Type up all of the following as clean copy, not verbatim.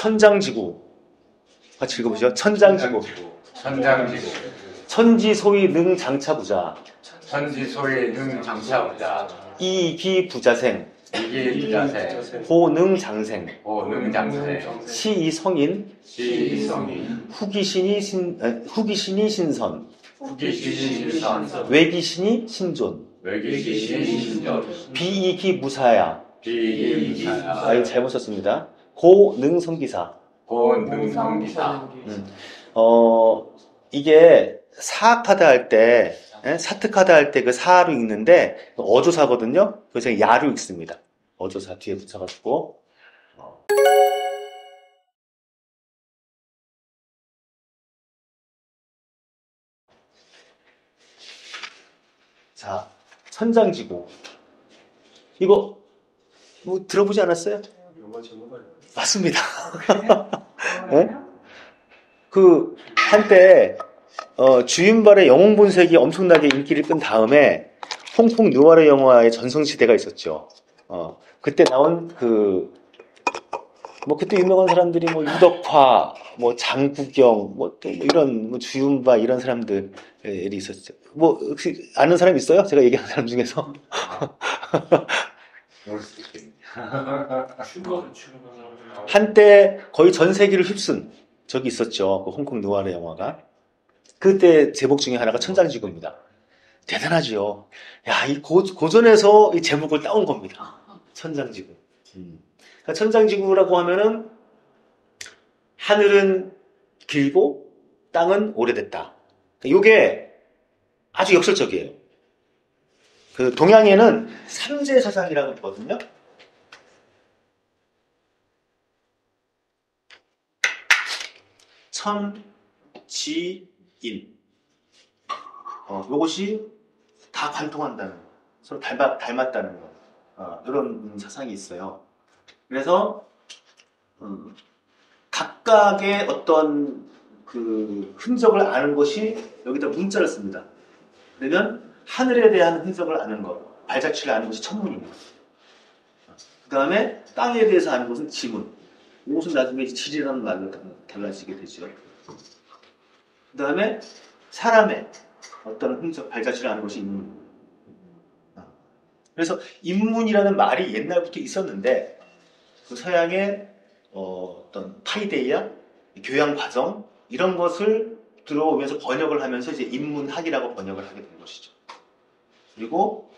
천장지구. 같이 읽어보시죠. 천장지구. 천장지구. 천지소위 능장차부자. 천지소위 능장차부자. 이기부자생. 이기부자생. 호능장생. 호능장생. 시이성인. 시이성인. 후기신이 신선. 후기신이 신선. 외기신이 신존. 외기신이 신존. 비이기무사야. 비이기무사야. 아, 이거 잘못 썼습니다. 고능성기사. 고능성기사. 이게 사카드 할 때, 사트카드 할 때 그 사로 읽는데, 어조사거든요? 그래서 야로 읽습니다. 어조사 뒤에 붙여가지고. 자, 천장지구. 이거, 뭐, 들어보지 않았어요? 맞습니다. 네? 한때, 주윤발의 영웅본색이 엄청나게 인기를 끈 다음에, 홍콩 느와르 영화의 전성시대가 있었죠. 그때 나온 그때 유명한 사람들이 유덕화, 장구경, 또 이런, 주윤발 이런 사람들이 있었죠. 혹시 아는 사람 있어요? 제가 얘기한 사람 중에서? 모를 수 있겠네. 한때 거의 전 세계를 휩쓴 적이 있었죠. 그 홍콩 느와르 영화가. 그때 제목 중에 하나가 천장지구입니다. 대단하죠. 야, 이 고전에서 이 제목을 따온 겁니다. 천장지구. 그러니까 천장지구라고 하면은 하늘은 길고 땅은 오래됐다. 이게 아주 역설적이에요. 그 동양에는 삼재 사상이라고 있거든요. 천, 지, 인. 요것이 다 관통한다는 거. 서로 닮았다는 거. 이런 사상이 있어요. 그래서, 각각의 어떤 그 흔적을 아는 것이 여기다 문자를 씁니다. 그러면 하늘에 대한 흔적을 아는 것, 발자취를 아는 것이 천문입니다. 그 다음에 땅에 대해서 아는 것은 지문. 이것은 나중에 질이라는 말로 달라지게 되죠. 그 다음에 사람의 어떤 흔적, 발자취를 아는 것이 인문. 그래서 인문이라는 말이 옛날부터 있었는데 그 서양의 어떤 파이데이아, 교양 과정 이런 것을 들어오면서 번역을 하면서 이제 인문학이라고 번역을 하게 된 것이죠. 그리고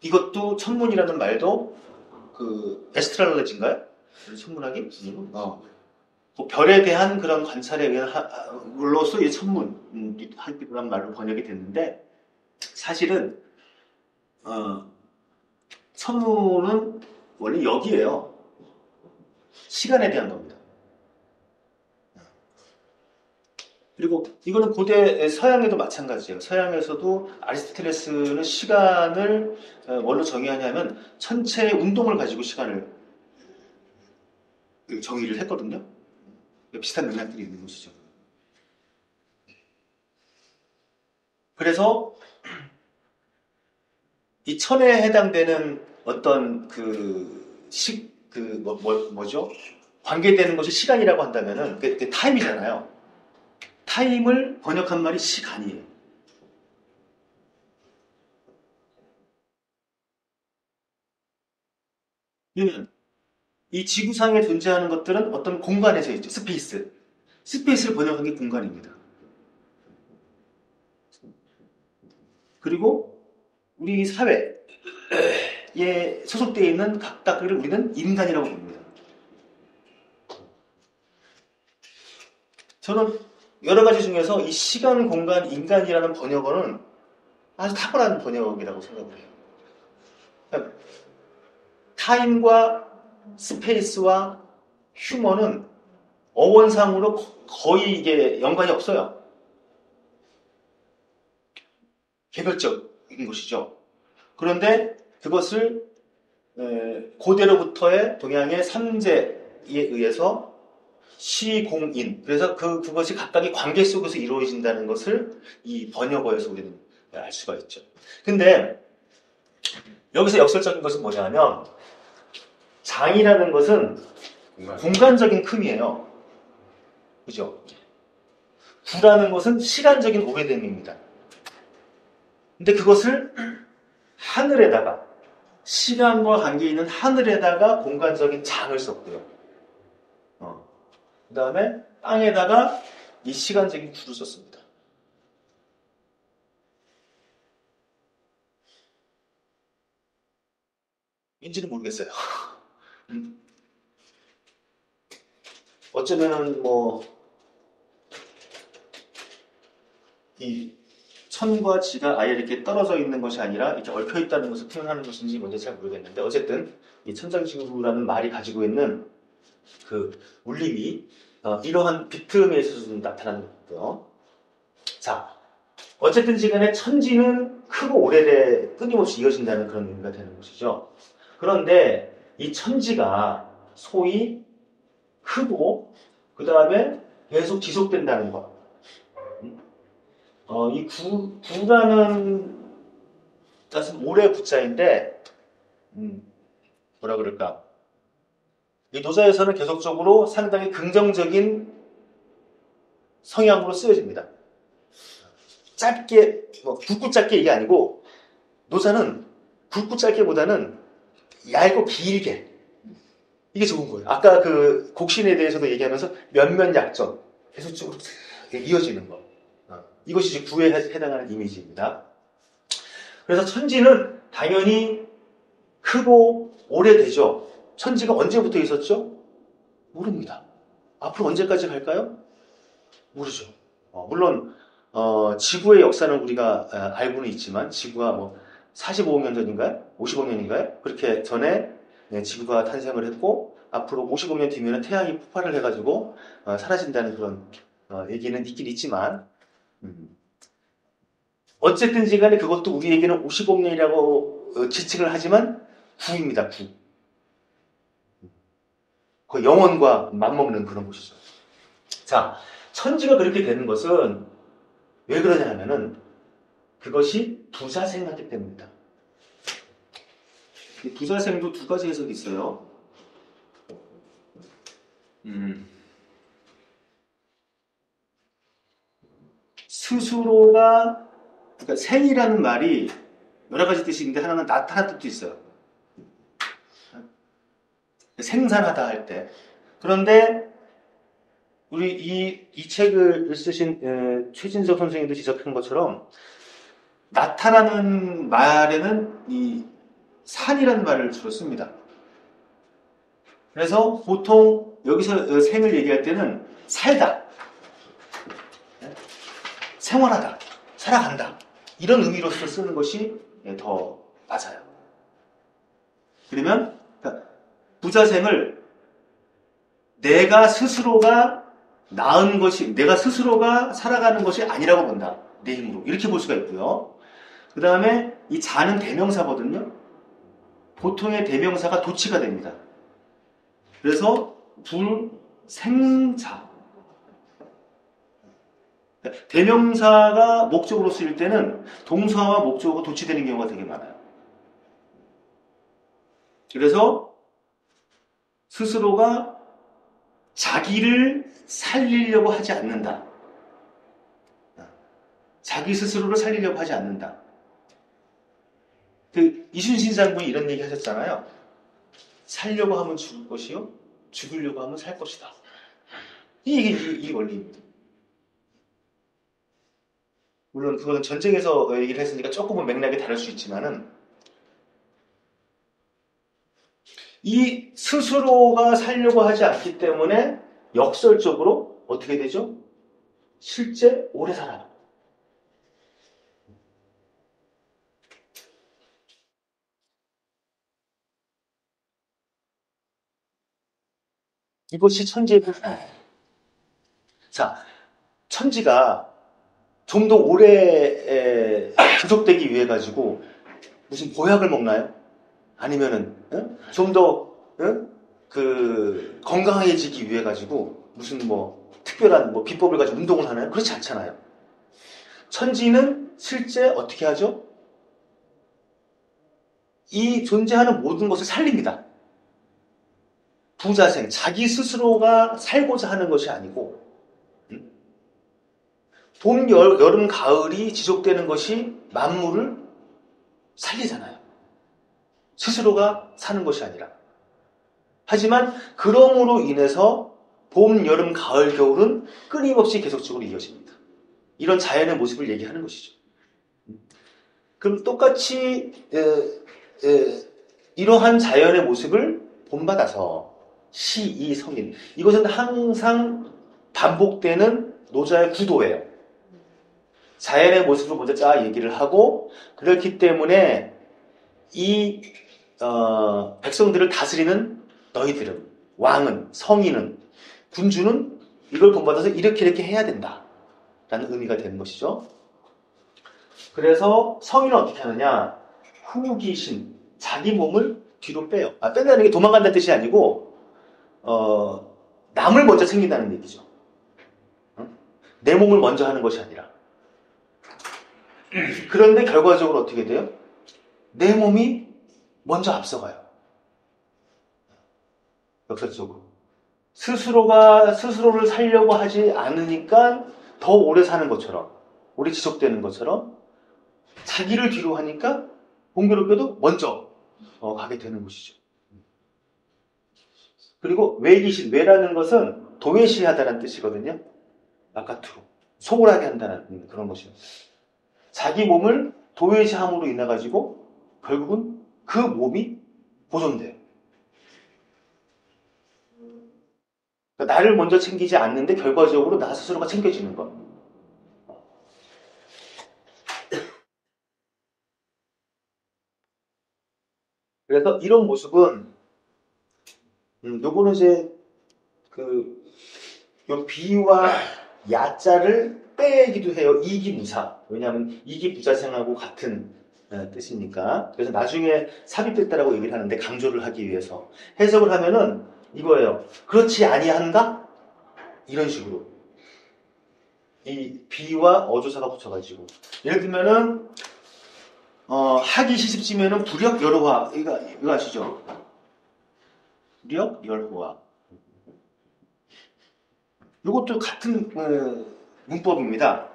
이것도 천문이라는 말도 그 에스트랄로지인가요? 천문학이? 그 별에 대한 그런 관찰에 의한으로서 이 천문학이라는 말로 번역이 됐는데 사실은 천문은 원래 여기에요. 시간에 대한 겁니다. 그리고 이거는 고대 서양에도 마찬가지예요. 서양에서도 아리스토텔레스는 시간을 뭘로 정의하냐면 전체의 운동을 가지고 시간을 정의를 했거든요. 비슷한 맥락들이 있는 것이죠. 그래서 이 천에 해당되는 어떤 뭐죠? 관계되는 것이 시간이라고 한다면은 그게 타임이잖아요. 타임을 번역한 말이 시간이에요. 그러면 이 지구상에 존재하는 것들은 어떤 공간에서 있죠. 스페이스. 스페이스를 번역한 게 공간입니다. 그리고 우리 사회에 소속되어 있는 각각을 우리는 인간이라고 봅니다. 저는 여러 가지 중에서 이 시간, 공간, 인간이라는 번역어는 아주 탁월한 번역이라고 생각을 해요. 그러니까 타임과 스페이스와 휴머는 어원상으로 거의 이게 연관이 없어요. 개별적인 것이죠. 그런데 그것을 고대로부터의 동양의 삼재에 의해서 시공인, 그래서 그것이 각각의 관계 속에서 이루어진다는 것을 이 번역어에서 우리는 알 수가 있죠. 근데 여기서 역설적인 것은 뭐냐면 장이라는 것은 공간적인 큼이에요. 그죠? 구라는 것은 시간적인 오래됨입니다. 근데 그것을 하늘에다가, 시간과 관계 있는 하늘에다가 공간적인 장을 썼고요. 그 다음에 땅에다가 이 시간적인 구를 썼습니다. 왠지는 모르겠어요. 어쩌면 이 천과 지가 아예 이렇게 떨어져 있는 것이 아니라 이렇게 얽혀 있다는 것을 표현하는 것인지 뭔지 잘 모르겠는데, 어쨌든 이 천장지구라는 말이 가지고 있는 그 울림이 이러한 비트음에 있어서 나타나는 거고요. 자, 어쨌든 지간에 천지는 크고 오래돼 끊임없이 이어진다는 그런 의미가 되는 것이죠. 그런데 이 천지가 소위 크고 그 다음에 계속 지속된다는 것. 이 구라는 뜻은 오래 구자인데 뭐라 그럴까? 이 노자에서는 계속적으로 상당히 긍정적인 성향으로 쓰여집니다. 짧게, 굵고 짧게 이게 아니고, 노자는 굵고 짧게보다는 얇고 길게. 이게 좋은 거예요. 아까 그 곡신에 대해서도 얘기하면서 면면약점. 계속적으로 이어지는 거. 이것이 이제 구에 해당하는 이미지입니다. 그래서 천지는 당연히 크고 오래되죠. 천지가 언제부터 있었죠? 모릅니다. 앞으로 언제까지 갈까요? 모르죠. 물론 지구의 역사는 우리가 알고는 있지만 지구가 45억 년 전인가요? 50억 년인가요? 그렇게 전에 지구가 탄생을 했고 앞으로 50억 년 뒤면 태양이 폭발을 해가지고 사라진다는 그런 얘기는 있긴 있지만 어쨌든 간에 그것도 우리에게는 50억 년이라고 지칭을 하지만 구입니다. 구. 그 영원과 맞먹는 그런 곳이죠. 자, 천지가 그렇게 되는 것은 왜 그러냐 하면은 그것이 부자생하기 때문입니다. 이 부자생도 두 가지 해석이 있어요. 스스로가, 그러니까 생이라는 말이 여러 가지 뜻이 있는데 하나는 나타난 뜻도 있어요. 생산하다 할 때. 그런데 우리 이 책을 쓰신 최진석 선생님도 지적한 것처럼 나타나는 말에는 이 산이라는 말을 주로 씁니다. 그래서 보통 여기서 생을 얘기할 때는 살다, 생활하다, 살아간다 이런 의미로서 쓰는 것이 더 맞아요. 그러면 부자생을 내가 스스로가 낳은 것이, 내가 스스로가 살아가는 것이 아니라고 본다. 내 힘으로. 이렇게 볼 수가 있고요. 그 다음에 이 자는 대명사거든요. 보통의 대명사가 도치가 됩니다. 그래서 불생자. 대명사가 목적으로 쓰일 때는 동사와 목적어가 도치되는 경우가 되게 많아요. 그래서 스스로가 자기를 살리려고 하지 않는다. 자기 스스로를 살리려고 하지 않는다. 그 이순신 장군이 이런 얘기 하셨잖아요. 살려고 하면 죽을 것이요, 죽으려고 하면 살 것이다. 이 원리입니다. 물론 그건 전쟁에서 얘기를 했으니까 조금은 맥락이 다를 수 있지만은 이 스스로가 살려고 하지 않기 때문에 역설적으로 어떻게 되죠? 실제 오래 살아요. 이것이 천지의 부분입니다. 자, 천지가 좀 더 오래 지속되기 위해 가지고 무슨 보약을 먹나요? 아니면은 좀 더 건강해지기 위해 가지고 무슨 특별한 비법을 가지고 운동을 하나요? 그렇지 않잖아요. 천지는 실제 어떻게 하죠? 이 존재하는 모든 것을 살립니다. 부자생, 자기 스스로가 살고자 하는 것이 아니고 봄, 여름, 가을이 지속되는 것이 만물을 살리잖아요. 스스로가 사는 것이 아니라. 하지만 그럼으로 인해서 봄, 여름, 가을, 겨울은 끊임없이 계속적으로 이어집니다. 이런 자연의 모습을 얘기하는 것이죠. 그럼 똑같이 이러한 자연의 모습을 본받아서 시, 이, 성인, 이것은 항상 반복되는 노자의 구도예요. 자연의 모습을 먼저 쫙 얘기를 하고, 그렇기 때문에 이 백성들을 다스리는 너희들은, 왕은, 성인은, 군주는 이걸 본받아서 이렇게 해야 된다 라는 의미가 되는 것이죠. 그래서 성인은 어떻게 하느냐, 후기신, 자기 몸을 뒤로 빼요. 뺀다는 게 도망간다는 뜻이 아니고 남을 먼저 챙긴다는 얘기죠. 내 몸을 먼저 하는 것이 아니라. 그런데 결과적으로 어떻게 돼요? 내 몸이 먼저 앞서가요. 역설적으로. 스스로를 살려고 하지 않으니까 더 오래 사는 것처럼, 오래 지속되는 것처럼, 자기를 뒤로 하니까 공교롭게도 먼저 가게 되는 것이죠. 그리고 외기신, 외라는 것은 도외시하다는 뜻이거든요. 바깥으로 소홀하게 한다는 그런 것이에요. 자기 몸을 도외시함으로 인해 가지고 결국은 그 몸이 보존돼요. 그러니까 나를 먼저 챙기지 않는데 결과적으로 나 스스로가 챙겨지는 것. 그래서 이런 모습은 요거는 이제 요 비와 야자를 빼기도 해요. 이기무사. 왜냐하면 이기부자생하고 같은 뜻이니까. 그래서 나중에 삽입됐다라고 얘기를 하는데 강조를 하기 위해서 해석을 하면은 이거예요. 그렇지 아니한가? 이런 식으로 이 비와 어조사가 붙여가지고 예를 들면은 하기 시집지면은 부력 열호화 이거 아시죠? 부력 열호화. 이것도 같은 문법입니다.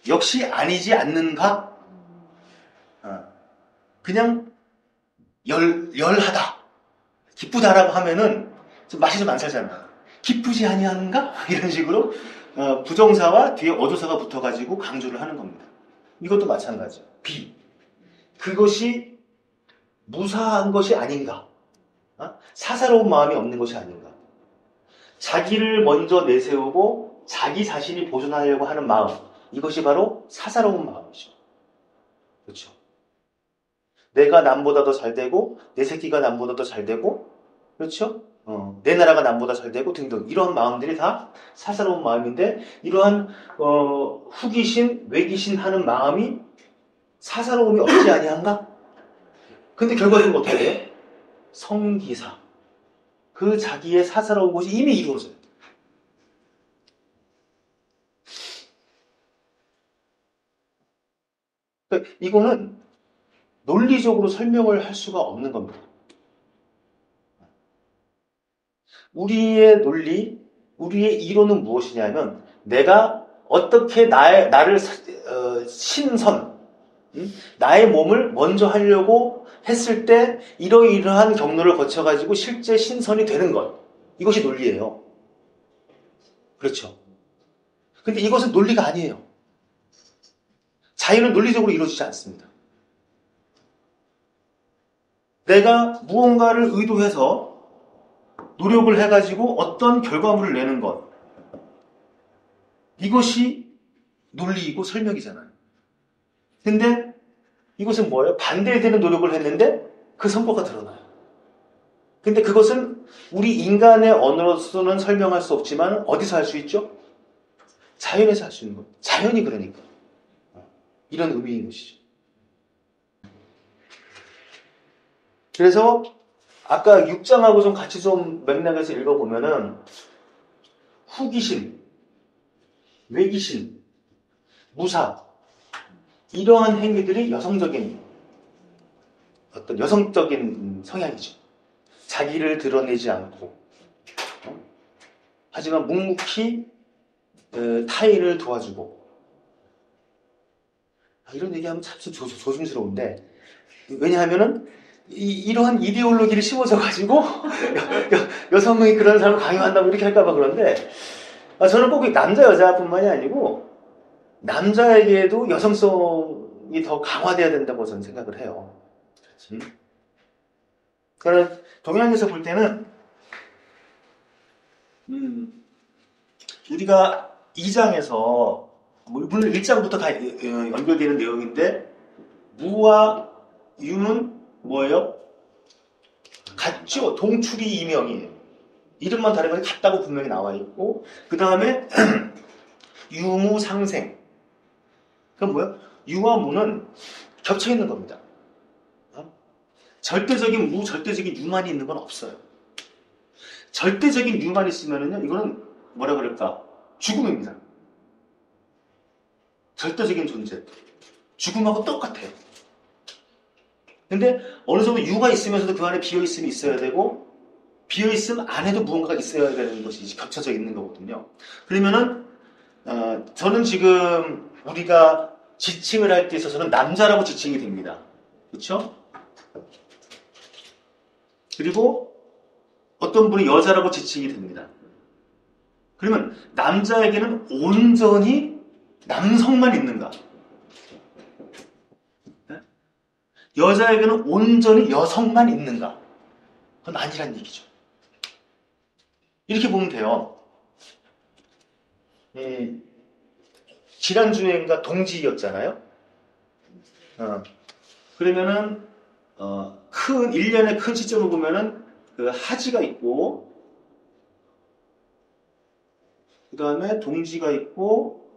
역시 아니지 않는가? 그냥 열하다, 기쁘다라고 하면은 좀 맛이 좀 안 살잖아. 기쁘지 아니하는가? 이런 식으로 부정사와 뒤에 어조사가 붙어가지고 강조를 하는 겁니다. 이것도 마찬가지. 비. 그것이 무사한 것이 아닌가? 사사로운 마음이 없는 것이 아닌가? 자기를 먼저 내세우고 자기 자신이 보존하려고 하는 마음, 이것이 바로 사사로운 마음이죠. 그렇죠? 내가 남보다 더 잘 되고 내 새끼가 남보다 더 잘 되고, 그렇죠? 내 나라가 남보다 잘 되고 등등, 이러한 마음들이 다 사사로운 마음인데, 이러한 후기신, 외기신 하는 마음이 사사로움이 없지 아니한가? 근데 결과적으로 어떻게 돼요? 성기사. 그 자기의 사사로운 것이 이미 이루어져요. 그러니까 이거는 논리적으로 설명을 할 수가 없는 겁니다. 우리의 논리, 우리의 이론은 무엇이냐면, 내가 어떻게 나를 신선, 나의 몸을 먼저 하려고 했을 때 이러이러한 경로를 거쳐가지고 실제 신선이 되는 것, 이것이 논리예요. 그렇죠? 근데 이것은 논리가 아니에요. 자유는 논리적으로 이루어지지 않습니다. 내가 무언가를 의도해서 노력을 해가지고 어떤 결과물을 내는 것, 이것이 논리이고 설명이잖아요. 근데 이것은 뭐예요? 반대되는 노력을 했는데 그 성과가 드러나요. 근데 그것은 우리 인간의 언어로서는 설명할 수 없지만 어디서 할 수 있죠? 자연에서 할 수 있는 거예요. 자연이 그러니까. 이런 의미인 것이죠. 그래서 아까 6장하고 좀 같이 좀 맥락에서 읽어보면은 후기신, 외기신, 무사, 이러한 행위들이 여성적인 어떤 여성적인 성향이죠. 자기를 드러내지 않고 하지만 묵묵히 타인을 도와주고 이런 얘기하면 참 조심스러운데 왜냐하면은 이러한 이데올로기를 심어져가지고 여성이 그런 사람을 강요한다고 이렇게 할까봐 그런데 저는 꼭 남자 여자뿐만이 아니고 남자에게도 여성성이 더 강화돼야 된다고 저는 생각을 해요. 그러니까 동양에서 볼 때는 우리가 2장에서 물론 1장부터 다 연결되는 내용인데 무와 유는 뭐예요? 같죠. 동출이 이명이에요. 이름만 다른 건 같다고 분명히 나와 있고 그 다음에 유무상생. 그건 뭐예요? 유와 무는 겹쳐 있는 겁니다. 절대적인 무, 절대적인 유만 있는 건 없어요. 절대적인 유만 있으면은요, 이거는 뭐라 그럴까? 죽음입니다. 절대적인 존재. 죽음하고 똑같아요. 근데 어느 정도 유가 있으면서도 그 안에 비어있음이 있어야 되고, 비어있음 안에도 무언가가 있어야 되는 것이 겹쳐져 있는 거거든요. 그러면은, 저는 지금 우리가 지칭을 할 때 있어서는 남자라고 지칭이 됩니다. 그렇죠? 그리고 어떤 분이 여자라고 지칭이 됩니다. 그러면 남자에게는 온전히 남성만 있는가? 여자에게는 온전히 여성만 있는가? 그건 아니란 얘기죠. 이렇게 보면 돼요. 지난주에인가 동지였잖아요. 그러면은 큰 1년의 큰 시점을 보면은 그 하지가 있고 그 다음에 동지가 있고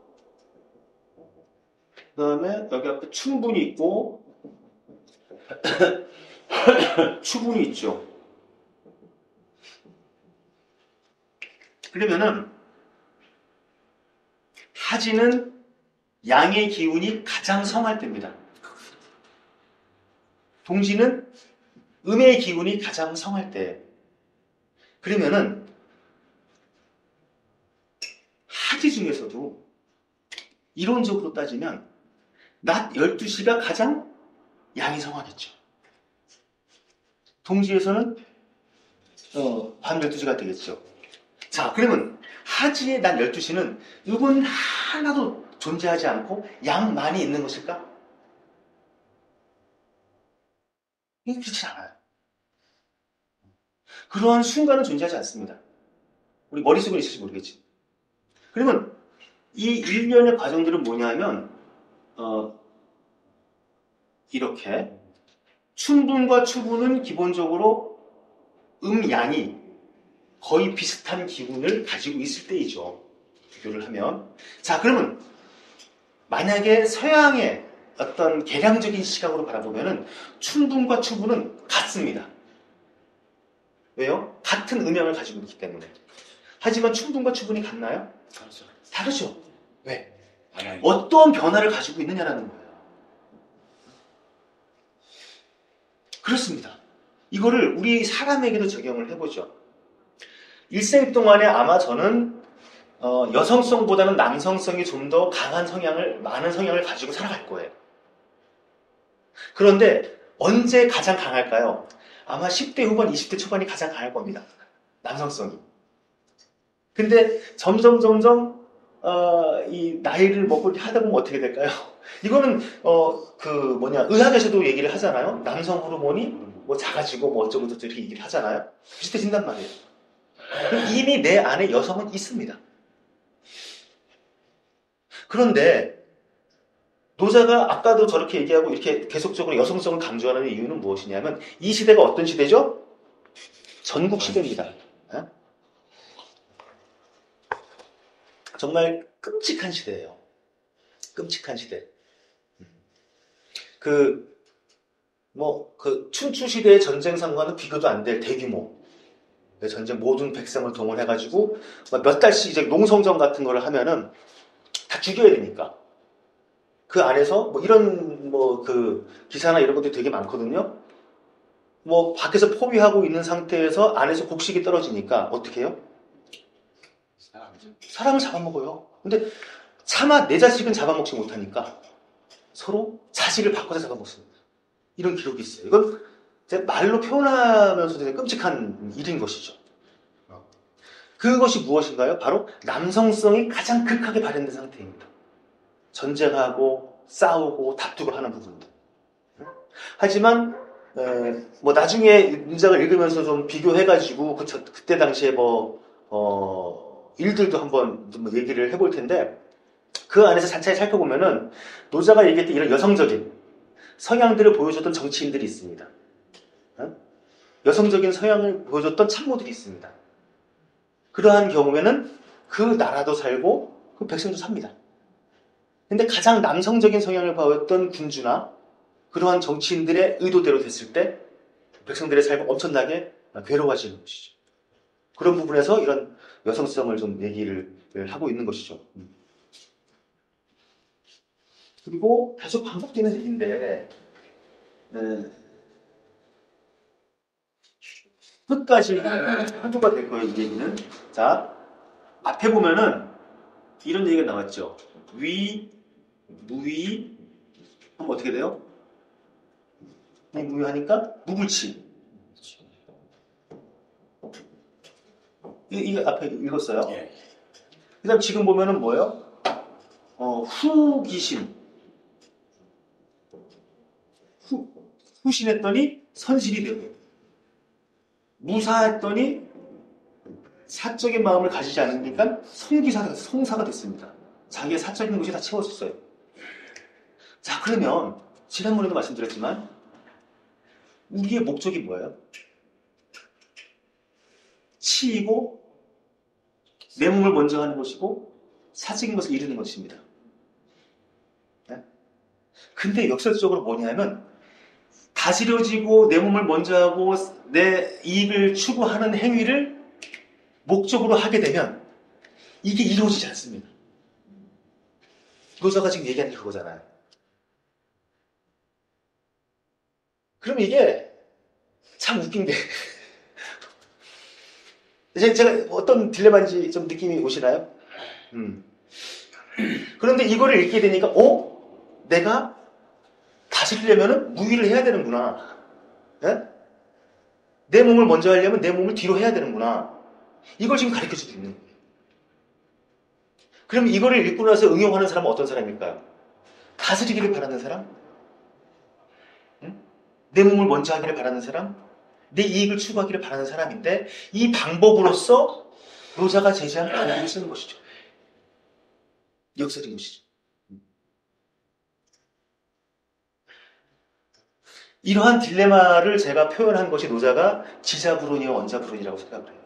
그 다음에 여기 앞에 춘분이 있고 추분이 있죠. 그러면은 하지는 양의 기운이 가장 성할 때입니다. 동지는 음의 기운이 가장 성할 때. 그러면은 하지 중에서도 이론적으로 따지면 낮 12시가 가장 양이 성하겠죠. 동지에서는 밤 12시가 되겠죠. 자, 그러면 하지의 낮 12시는 음은 하나도 존재하지 않고 양만이 있는 것일까? 그렇지 않아요. 그러한 순간은 존재하지 않습니다. 우리 머릿속에 있을지 모르겠지. 그러면 이 일련의 과정들은 뭐냐면 이렇게 춘분과 추분은 기본적으로 음양이 거의 비슷한 기운을 가지고 있을 때이죠. 비교를 하면. 자, 그러면 만약에 서양의 어떤 계량적인 시각으로 바라보면은 춘분과 추분은 같습니다. 왜요? 같은 음양을 가지고 있기 때문에. 하지만 춘분과 추분이 같나요? 다르죠. 왜? 어떤 변화를 가지고 있느냐라는 거예요. 그렇습니다. 이거를 우리 사람에게도 적용을 해보죠. 일생 동안에 아마 저는 여성성보다는 남성성이 좀 더 강한 성향을, 많은 성향을 가지고 살아갈 거예요. 그런데 언제 가장 강할까요? 아마 10대 후반, 20대 초반이 가장 강할 겁니다. 남성성이. 근데 점점 이 나이를 먹고 이렇게 하다 보면 어떻게 될까요? 이거는 의학에서도 얘기를 하잖아요. 남성 호르몬이 뭐 작아지고 뭐 어쩌고 저쩌고 이렇게 얘기를 하잖아요. 비슷해진단 말이에요. 이미 내 안에 여성은 있습니다. 그런데 노자가 아까도 저렇게 얘기하고 이렇게 계속적으로 여성성을 강조하는 이유는 무엇이냐면 이 시대가 어떤 시대죠? 전국 시대입니다. 정말 끔찍한 시대예요. 끔찍한 시대. 춘추 시대의 전쟁 상과는 비교도 안 될 대규모 전쟁 모든 백성을 동원해가지고 몇 달씩 이제 농성전 같은 거를 하면은 다 죽여야 되니까 그 안에서 이런 기사나 이런 것들이 되게 많거든요. 뭐 밖에서 포위하고 있는 상태에서 안에서 곡식이 떨어지니까 어떻게 해요? 사람을 잡아먹어요. 근데 차마 내 자식은 잡아먹지 못하니까 서로 자식을 바꿔서 잡아먹습니다. 이런 기록이 있어요. 이건 제가 말로 표현하면서도 되게 끔찍한 일인 것이죠. 그것이 무엇인가요? 바로 남성성이 가장 극하게 발현된 상태입니다. 전쟁하고 싸우고 다투고 하는 부분들. 하지만 뭐 나중에 문장을 읽으면서 좀 비교해가지고 그때 당시에 일들도 한번 좀 얘기를 해볼 텐데 그 안에서 차차히 살펴보면은 노자가 얘기했던 이런 여성적인 성향들을 보여줬던 정치인들이 있습니다. 여성적인 성향을 보여줬던 참모들이 있습니다. 그러한 경우에는 그 나라도 살고 그 백성도 삽니다. 근데 가장 남성적인 성향을 보였던 군주나 그러한 정치인들의 의도대로 됐을 때 백성들의 삶은 엄청나게 괴로워지는 것이죠. 그런 부분에서 이런 여성성을 좀 얘기를 하고 있는 것이죠. 그리고 계속 반복되는 얘기인데 끝까지 한도가 될 거예요, 이 얘기는. 자, 앞에 보면은 이런 얘기가 나왔죠. 위, 무위 하면 어떻게 돼요? 무위하니까 무불치. 이거 앞에 읽었어요. 예. 그 다음 지금 보면은 뭐예요? 후기신. 후신했더니 선실이 되고, 무사했더니 사적인 마음을 가지지 않으니까 성사가 됐습니다. 자기의 사적인 것이 다 채워졌어요. 자, 그러면 지난번에도 말씀드렸지만 우리의 목적이 뭐예요? 치이고 내 몸을 먼저 하는 것이고 사적인 것을 이루는 것입니다. 네? 근데 역설적으로 뭐냐면 다스려지고 내 몸을 먼저 하고 내 이익을 추구하는 행위를 목적으로 하게 되면 이게 이루어지지 않습니다. 노자가 지금 얘기하는 게 그거잖아요. 그럼 이게 참 웃긴 게 제가 어떤 딜레마인지 좀 느낌이 오시나요? 그런데 이거를 읽게 되니까 내가 다스리려면 무위를 해야 되는구나. 네? 내 몸을 먼저 하려면 내 몸을 뒤로 해야 되는구나. 이걸 지금 가르쳐주고 있는 거예요. 그럼 이거를 읽고 나서 응용하는 사람은 어떤 사람일까요? 다스리기를 바라는 사람? 응? 내 몸을 먼저 하기를 바라는 사람? 내 이익을 추구하기를 바라는 사람인데 이 방법으로서 노자가 제시한 방법을 쓰는 것이죠. 역설인 것이죠. 이러한 딜레마를 제가 표현한 것이 노자가 지자불온이와 원자불온이라고 생각을 해요.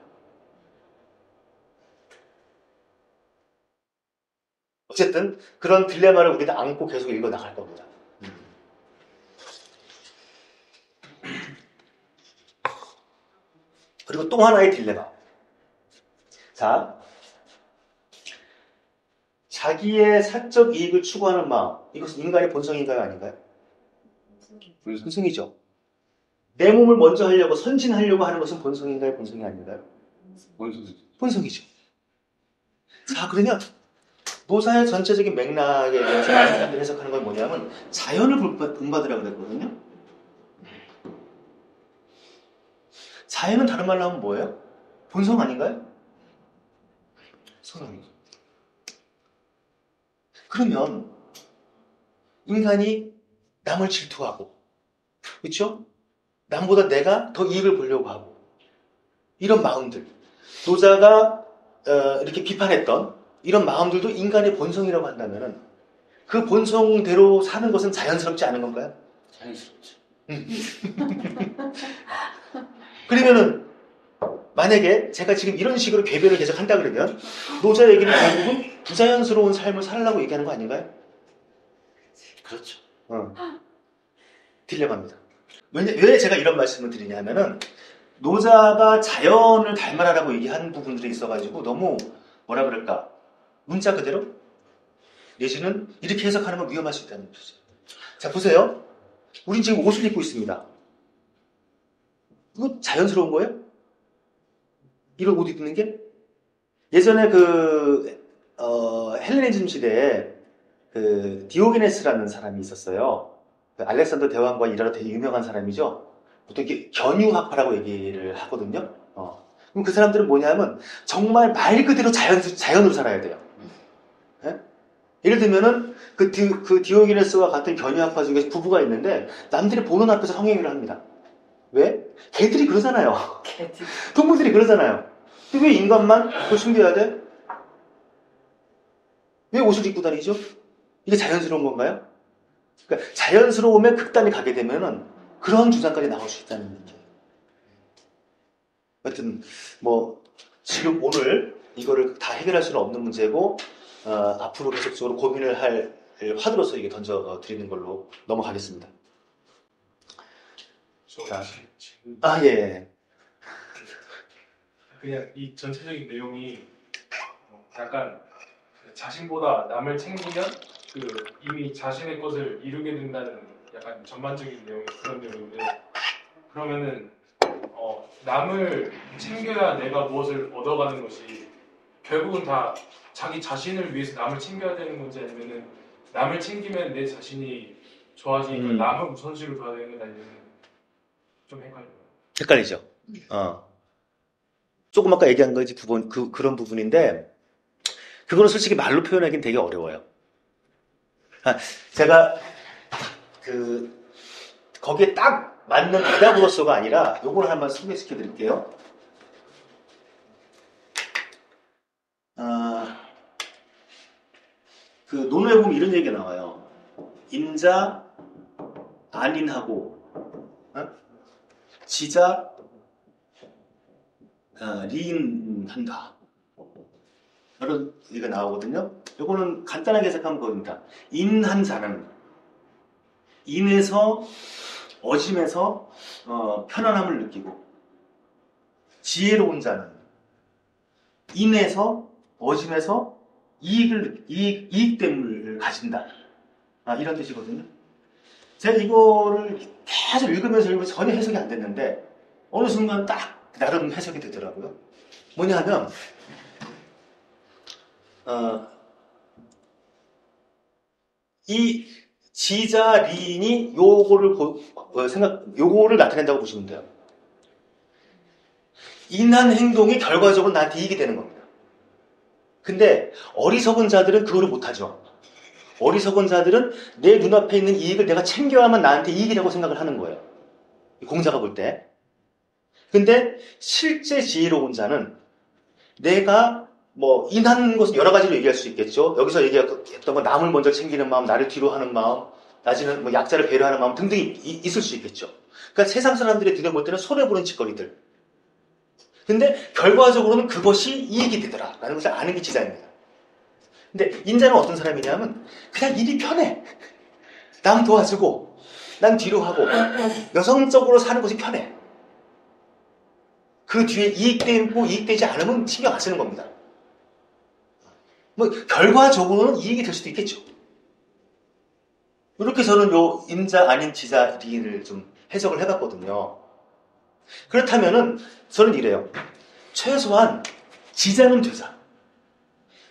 어쨌든 그런 딜레마를 우리는 안고 계속 읽어 나갈 겁니다. 그리고 또 하나의 딜레마. 자, 자기의 사적 이익을 추구하는 마음, 이것은 인간의 본성인가요, 아닌가요? 본성이죠. 내 몸을 먼저 하려고 선진하려고 하는 것은 본성인가요, 본성이 아닌가요? 본성이죠. 자, 그러면 노사의 전체적인 맥락에 대해서 많은 사람들이 해석하는 건 뭐냐면 자연을 본받으라고 그랬거든요. 자연은 다른 말로 하면 뭐예요? 본성 아닌가요? 성향이죠. 그러면 인간이 남을 질투하고, 그렇죠? 남보다 내가 더 이익을 보려고 하고, 이런 마음들, 노자가 이렇게 비판했던 이런 마음들도 인간의 본성이라고 한다면은 그 본성대로 사는 것은 자연스럽지 않은 건가요? 자연스럽죠. 그러면은 만약에 제가 지금 이런 식으로 궤변을 계속 한다 그러면 노자 얘기는 결국은 부자연스러운 삶을 살라고 얘기하는 거 아닌가요? 그렇죠. 딜레마입니다. 왜 제가 이런 말씀을 드리냐면은 노자가 자연을 닮아라라고 얘기한 부분들이 있어가지고 너무 뭐라 그럴까 문자 그대로 내지는 이렇게 해석하는 건 위험할 수 있다는 거죠. 자, 보세요. 우린 지금 옷을 입고 있습니다. 이거 자연스러운 거예요? 이런 옷 입는 게? 예전에 헬레니즘 시대에 디오게네스라는 사람이 있었어요. 알렉산더 대왕과 일하러 되게 유명한 사람이죠. 보통 이렇게 견유학파라고 얘기를 하거든요. 그럼 그 사람들은 뭐냐면 정말 말 그대로 자연으로 살아야 돼요. 예? 예를 들면은 그 디오게네스와 같은 견유학파 중에 부부가 있는데 남들이 보는 앞에서 성행위를 합니다. 왜? 개들이 그러잖아요. 동물들이 그러잖아요. 근데 왜 인간만 그걸 숨겨야 돼? 왜 옷을 입고 다니죠? 이게 자연스러운 건가요? 그러니까 자연스러움에 극단에 가게 되면은 그런 주장까지 나올 수 있다는 얘기예요. 하여튼 지금 오늘 이거를 다 해결할 수는 없는 문제고 앞으로 계속적으로 고민을 할 화두로서 이게 던져 드리는 걸로 넘어가겠습니다. 자, 예. 그냥 이 전체적인 내용이 약간 자신보다 남을 챙기면 이미 자신의 것을 이루게 된다는 약간 전반적인 내용이 그런 내용인데, 그러면은 남을 챙겨야 내가 무엇을 얻어가는 것이 결국은 다 자기 자신을 위해서 남을 챙겨야 되는 건지, 아니면은 남을 챙기면 내 자신이 좋아지니까 남을 우선순위로 둬야 되는 건, 아니면 좀 헷갈리죠? 조금 아까 얘기한 거지 그런 부분인데, 그거는 솔직히 말로 표현하기는 되게 어려워요. 제가 거기에 딱 맞는 대답으로서가 아니라 요걸 한번 소개시켜 드릴게요. 논어에 보면 이런 얘기가 나와요. 인자 안인하고 지자 리인한다. 이런 얘기가 나오거든요. 요거는 간단하게 해석하면 그겁니다. 인한 자는 인에서 어짐에서 편안함을 느끼고, 지혜로운 자는 인에서 어짐에서 이익됨을 가진다. 이런 뜻이거든요. 제가 이거를 계속 읽으면서 전혀 해석이 안 됐는데 어느 순간 딱 나름 해석이 되더라고요. 뭐냐 하면 이 지자 리인이 요거를 나타낸다고 보시면 돼요. 인한 행동이 결과적으로 나한테 이익이 되는 겁니다. 근데 어리석은 자들은 그거를 못하죠. 어리석은 자들은 내 눈앞에 있는 이익을 내가 챙겨야만 나한테 이익이라고 생각을 하는 거예요. 공자가 볼 때. 근데 실제 지혜로운 자는 내가 인한 것은 여러 가지로 얘기할 수 있겠죠. 여기서 얘기했던 건 남을 먼저 챙기는 마음, 나를 뒤로 하는 마음, 나중에는 약자를 배려하는 마음 등등이 있을 수 있겠죠. 그러니까 세상 사람들의 눈에 볼 때는 손해보는 짓거리들. 근데 결과적으로는 그것이 이익이 되더라 라는 것을 아는 게 지자입니다. 근데 인자는 어떤 사람이냐면 그냥 일이 편해. 남 도와주고 난 뒤로 하고 여성적으로 사는 것이 편해. 그 뒤에 이익되고 이익되지 않으면 신경 안 쓰는 겁니다. 결과적으로는 이익이 될 수도 있겠죠. 이렇게 저는 요 인자 아닌 지자 리인을 좀 해석을 해봤거든요. 그렇다면은 저는 이래요. 최소한 지자는 되자.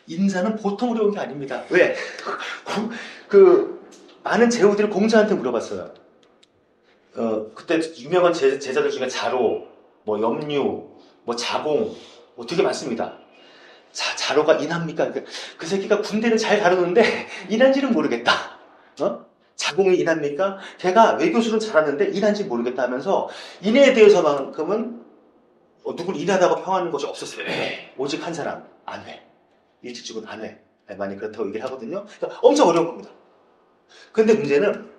인자는 보통 어려운 게 아닙니다. 왜? 많은 제후들이 공자한테 물어봤어요. 그때 유명한 제자들 중에 자로, 염류, 자공, 되게 많습니다. 자로가 인합니까? 그 새끼가 군대는 잘 다루는데 인한지는 모르겠다. 자공이 인합니까? 걔가 외교술은 잘하는데 인한지 모르겠다 하면서 인에 대해서만큼은 누굴 인하다고 평하는 것이 없었어요. 오직 한 사람, 안회. 일찍 죽은 안회. 많이 그렇다고 얘기를 하거든요. 그러니까 엄청 어려운 겁니다. 근데 문제는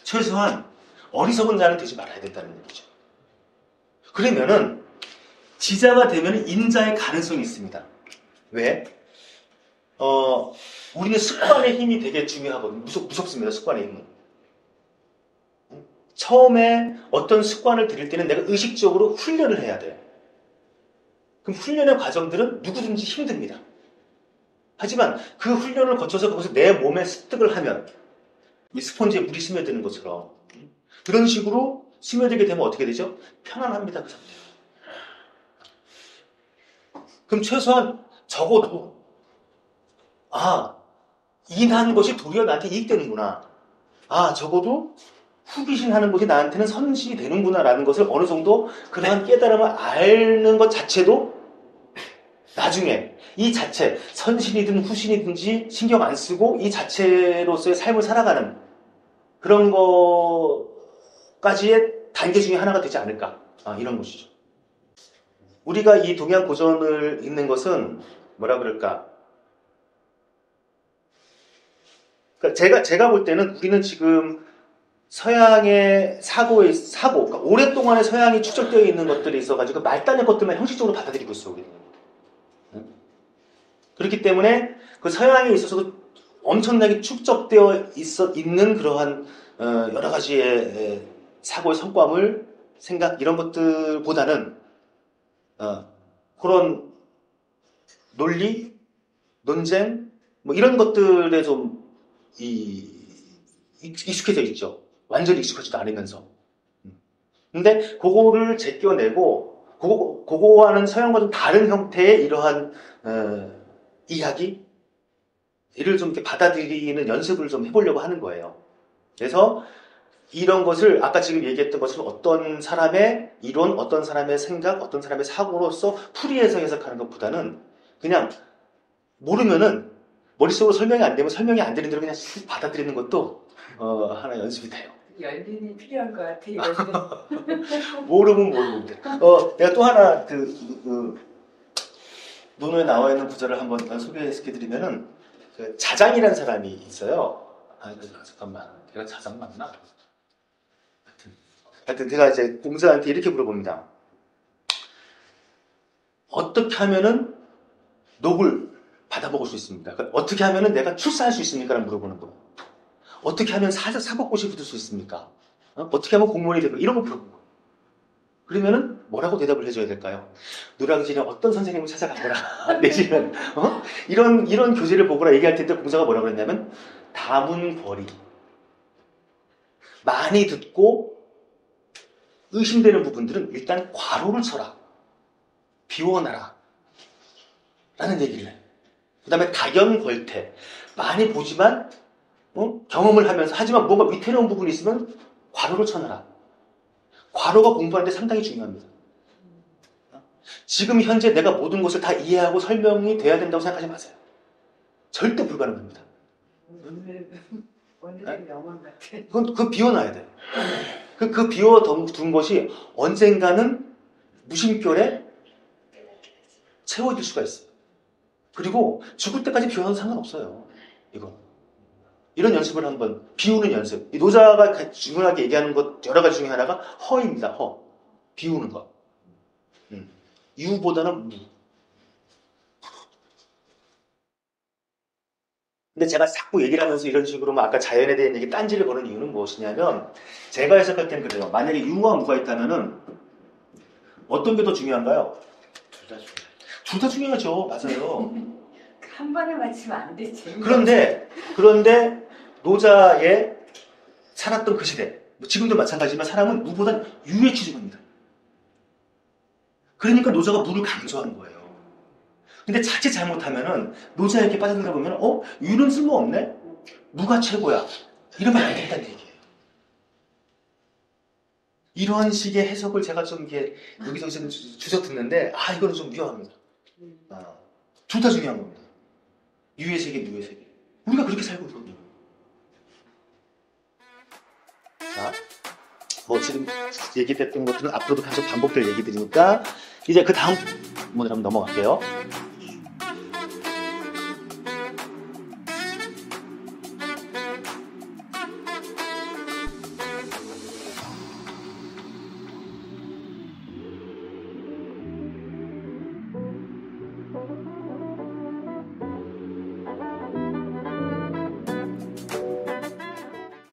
최소한 어리석은 자는 되지 말아야 된다는 얘기죠. 그러면은 지자가 되면 인자의 가능성이 있습니다. 왜? 우리는 습관의 힘이 되게 중요하거든요. 무섭습니다. 습관의 힘은. 처음에 어떤 습관을 들일 때는 내가 의식적으로 훈련을 해야 돼. 그럼 훈련의 과정들은 누구든지 힘듭니다. 하지만 그 훈련을 거쳐서 거기서 내 몸에 습득을 하면 이 스펀지에 물이 스며드는 것처럼 그런 식으로 스며들게 되면 어떻게 되죠? 편안합니다. 그 상태. 그럼 최소한 적어도 인한 것이 도리어 나한테 이익되는구나. 적어도 후기신하는 것이 나한테는 선실이 되는구나 라는 것을 어느 정도 그러한 깨달음을 앓는 것 자체도 나중에 이 자체, 선신이든 후신이든지 신경 안 쓰고 이 자체로서의 삶을 살아가는 그런 것까지의 단계 중에 하나가 되지 않을까. 이런 것이죠. 우리가 이 동양 고전을 읽는 것은 뭐라 그럴까. 그러니까 제가 볼 때는 우리는 지금 서양의 사고, 그러니까 오랫동안의 서양이 축적되어 있는 것들이 있어가지고 말단의 것들만 형식적으로 받아들이고 있어. 우리는. 그렇기 때문에 그 서양에 있어서도 엄청나게 축적되어 있는 그러한 여러 가지의 사고의 성과물, 생각 이런 것들보다는 그런 논리, 논쟁 뭐 이런 것들에 좀 익숙해져 있죠. 완전히 익숙하지도 않으면서. 근데 그거를 제껴내고 그거와는 서양과 좀 다른 형태의 이러한 이야기 이를 좀 이렇게 받아들이는 연습을 좀 해보려고 하는 거예요. 그래서 이런 것을 아까 지금 얘기했던 것처럼 어떤 사람의 이론, 어떤 사람의 생각, 어떤 사람의 사고로서 풀이해서 해석하는 것보다는 그냥 모르면은 머릿속으로 설명이 안 되면 설명이 안 되는 대로 그냥 쑥 받아들이는 것도 하나 연습이 돼요. 연륜이 필요한 것 같아, 이거는. 모르면 모르는데. 내가 또 하나 논어에 나와 있는 구절을 한번 소개시켜드리면은 그 자장이라는 사람이 있어요. 잠깐만, 내가 자장 맞나? 하여튼 제가 이제 공자한테 이렇게 물어봅니다. 어떻게 하면은 녹을 받아먹을 수 있습니까? 그러니까 어떻게 하면은 내가 출사할 수 있습니까? 라는 물어보는 거예요. 어떻게 하면 사법고시 붙을 수 있습니까? 어떻게 하면 공무원이 되고 이런 거 물어보는 거예요. 그러면은 뭐라고 대답을 해줘야 될까요? 노량진에 어떤 선생님을 찾아가거라 내지는 이런 교재를 보거라 얘기할 텐데 공자가 뭐라고 그랬냐면 다문거리 많이 듣고 의심되는 부분들은 일단 괄호를 쳐라, 비워놔라 라는 얘기를 해요. 그 다음에 다견걸태 많이 보지만 경험을 하면서 하지만 뭔가 위태로운 부분이 있으면 괄호를 쳐놔라. 괄호가 공부하는데 상당히 중요합니다. 지금 현재 내가 모든 것을 다 이해하고 설명이 돼야 된다고 생각하지 마세요. 절대 불가능합니다. 오늘의 명언 같아. 그건 비워놔야 돼요. 그 비워둔 것이 언젠가는 무심결에 채워질 수가 있어요. 그리고 죽을 때까지 비워놔도 상관없어요. 이런 연습을 한번, 비우는 연습. 이 노자가 중요하게 얘기하는 것 여러 가지 중에 하나가 허입니다. 허. 비우는 것. 유보다는 무. 근데 제가 자꾸 얘기를 하면서 이런 식으로 아까 자연에 대한 얘기 딴지를 거는 이유는 무엇이냐면 제가 해석할 땐 그래요. 만약에 유와 무가 있다면은 어떤 게 더 중요한가요? 둘 다 중요하죠. 맞아요. 한 번에 맞추면 안 되지. 그런데 노자의 살았던 그 시대, 지금도 마찬가지지만 사람은 무보다 유에 취직합니다. 그러니까 노자가 무를 강조하는 거예요. 근데 자칫 잘못하면은 노자에게 빠져들어 보면 유는 쓸모없네? 무가 최고야. 이러면 안 된다는 얘기예요. 이러한 식의 해석을 제가 좀 이게 여기저기서 주워 듣는데 이거는 좀 위험합니다. 둘 다 중요한 겁니다. 유의 세계, 무의 세계. 우리가 그렇게 살고 있거든요. 자, 지금 얘기됐던 것들은 앞으로도 계속 반복될 얘기들이니까 이제 그 다음 부분으로 한번 넘어갈게요.